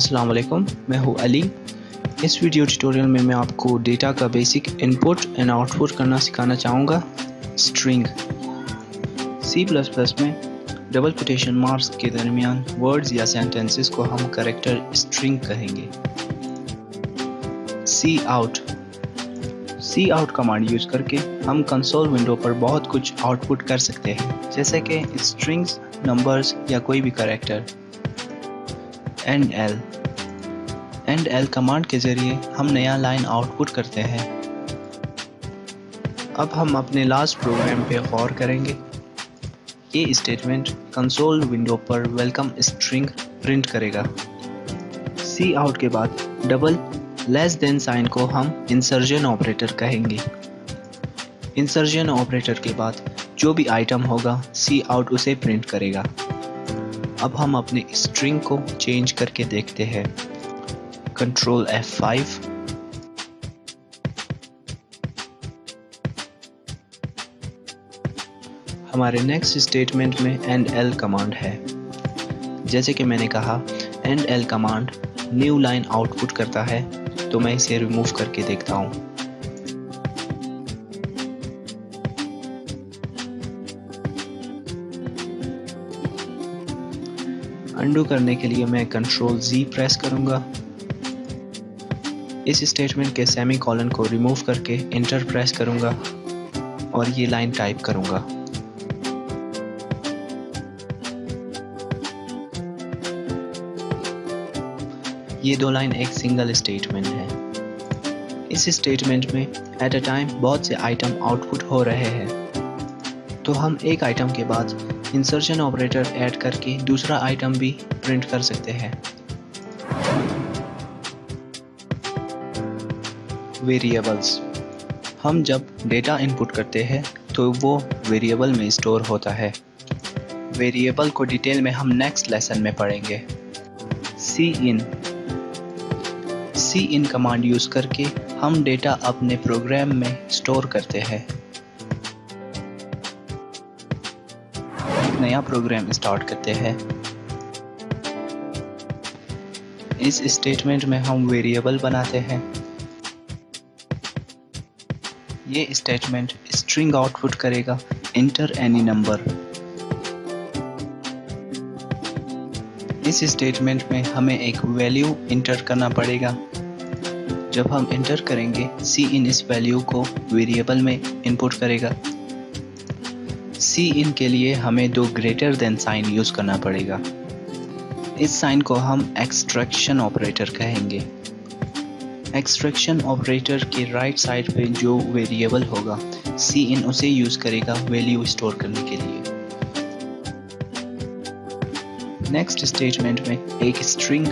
अस्सलाम वालेकुम, मैं हूँ अली। इस वीडियो ट्यूटोरियल में मैं आपको डेटा का बेसिक इनपुट एंड आउटपुट करना सिखाना चाहूँगा। स्ट्रिंग C++ में डबल कोटेशन मार्क्स के दरमियान वर्ड्स या सेंटेंसेस को हम कैरेक्टर स्ट्रिंग कहेंगे। cout कमांड यूज़ करके हम कंसोल विंडो पर बहुत कुछ आउटपुट कर सकते हैं, जैसे कि स्ट्रिंग्स, नंबर्स या कोई भी कैरेक्टर। end_l कमांड के ज़रिए हम नया लाइन आउटपुट करते हैं। अब हम अपने लास्ट प्रोग्राम पे गौर करेंगे। ये स्टेटमेंट कंसोल विंडो पर वेलकम स्ट्रिंग प्रिंट करेगा। cout के बाद डबल लेस देन साइन को हम इंसर्जन ऑपरेटर कहेंगे। इंसर्जन ऑपरेटर के बाद जो भी आइटम होगा cout उसे प्रिंट करेगा। अब हम अपने स्ट्रिंग को चेंज करके देखते हैं। Ctrl F5। हमारे नेक्स्ट स्टेटमेंट में end_l कमांड है। जैसे कि मैंने कहा, end_l command new line output करता है, तो मैं इसे रिमूव करके देखता हूँ। अंडू करने के लिए मैं Ctrl Z प्रेस करूँगा। इस स्टेटमेंट के सेमीकोलन को रिमूव करके इंटर प्रेस करूँगा और ये लाइन टाइप करूँगा। ये दो लाइन एक सिंगल स्टेटमेंट है। इस स्टेटमेंट में एट अ टाइम बहुत से आइटम आउटपुट हो रहे हैं, तो हम एक आइटम के बाद इंसर्शन ऑपरेटर ऐड करके दूसरा आइटम भी प्रिंट कर सकते हैं। वेरिएबल्स, हम जब डेटा इनपुट करते हैं तो वो वेरिएबल में स्टोर होता है। वेरिएबल को डिटेल में हम नेक्स्ट लेसन में पढ़ेंगे। cin कमांड यूज़ करके हम डेटा अपने प्रोग्राम में स्टोर करते हैं। नया प्रोग्राम स्टार्ट करते हैं। इस स्टेटमेंट में हम वेरिएबल बनाते हैं। ये स्टेटमेंट स्ट्रिंग आउटपुट करेगा, इंटर एनी नंबर। इस स्टेटमेंट में हमें एक वैल्यू इंटर करना पड़ेगा। जब हम इंटर करेंगे, cin इस वैल्यू को वेरिएबल में इनपुट करेगा। cin के लिए हमें दो ग्रेटर देन साइन यूज़ करना पड़ेगा। इस साइन को हम एक्सट्रैक्शन ऑपरेटर कहेंगे। एक्सट्रैक्शन ऑपरेटर के राइट साइड पे जो वेरिएबल होगा, cin उसे यूज़ करेगा वैल्यू स्टोर करने के लिए। नेक्स्ट स्टेटमेंट में एक स्ट्रिंग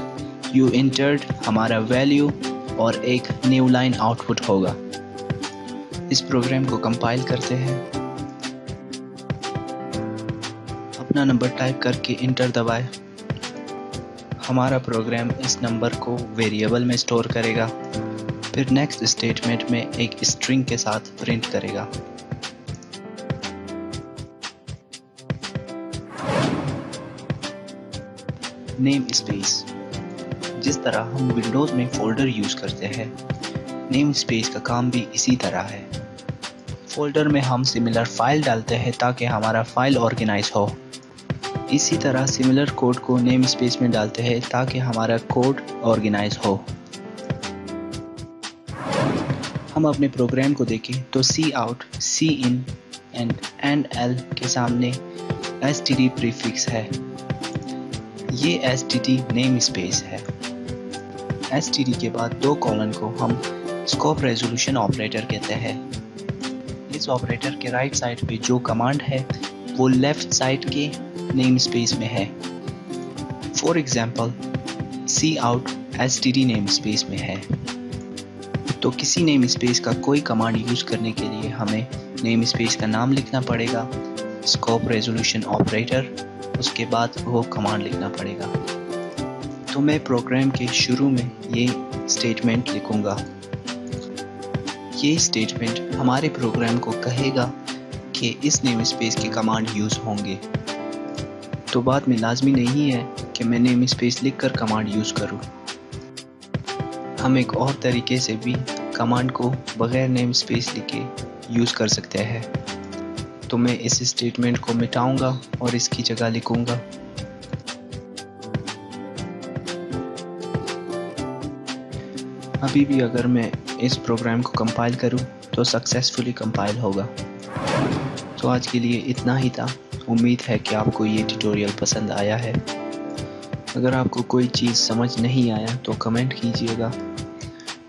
यू इंटर्ड हमारा वैल्यू और एक न्यू लाइन आउटपुट होगा। इस प्रोग्राम को कंपाइल करते हैं। अपना नंबर टाइप करके इंटर दबाएं। हमारा प्रोग्राम इस नंबर को वेरिएबल में स्टोर करेगा, फिर नेक्स्ट स्टेटमेंट में एक स्ट्रिंग के साथ प्रिंट करेगा। नेम स्पेस, जिस तरह हम विंडोज़ में फोल्डर यूज़ करते हैं, नेम स्पेस का काम भी इसी तरह है। फोल्डर में हम सिमिलर फाइल डालते हैं ताकि हमारा फाइल ऑर्गेनाइज हो। इसी तरह सिमिलर कोड को नेम स्पेस में डालते हैं ताकि हमारा कोड ऑर्गेनाइज हो। हम अपने प्रोग्राम को देखें तो cout, cin एंड end_l के सामने std प्रीफिक्स है। ये std नेम स्पेस है। std के बाद दो कॉलन को हम स्कोप रेजोल्यूशन ऑपरेटर कहते हैं। इस ऑपरेटर के राइट साइड पे जो कमांड है वो लेफ्ट साइड के नेम स्पेस में है। For example, cout std name space में है, तो किसी नेम स्पेस का कोई कमांड यूज़ करने के लिए हमें नेम स्पेस का नाम लिखना पड़ेगा, स्कोप रेजोल्यूशन ऑपरेटर, उसके बाद वो कमांड लिखना पड़ेगा। तो मैं प्रोग्राम के शुरू में ये स्टेटमेंट लिखूँगा। ये स्टेटमेंट हमारे प्रोग्राम को कहेगा कि इस नेम स्पेस के कमांड यूज़ होंगे। तो बाद में लाजमी नहीं है कि मैं नेम स्पेस लिखकर कमांड यूज़ करूँ। हम एक और तरीके से भी कमांड को बगैर नेम स्पेस लिखे यूज़ कर सकते हैं। तो मैं इस स्टेटमेंट को मिटाऊंगा और इसकी जगह लिखूंगा अभी भी अगर मैं इस प्रोग्राम को कंपाइल करूं तो सक्सेसफुली कंपाइल होगा। तो आज के लिए इतना ही था। उम्मीद है कि आपको ये ट्यूटोरियल पसंद आया है। अगर आपको कोई चीज़ समझ नहीं आया तो कमेंट कीजिएगा।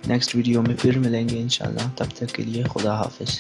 नेक्स्ट वीडियो में फिर मिलेंगे इंशाल्लाह। तब तक के लिए खुदा हाफिज़।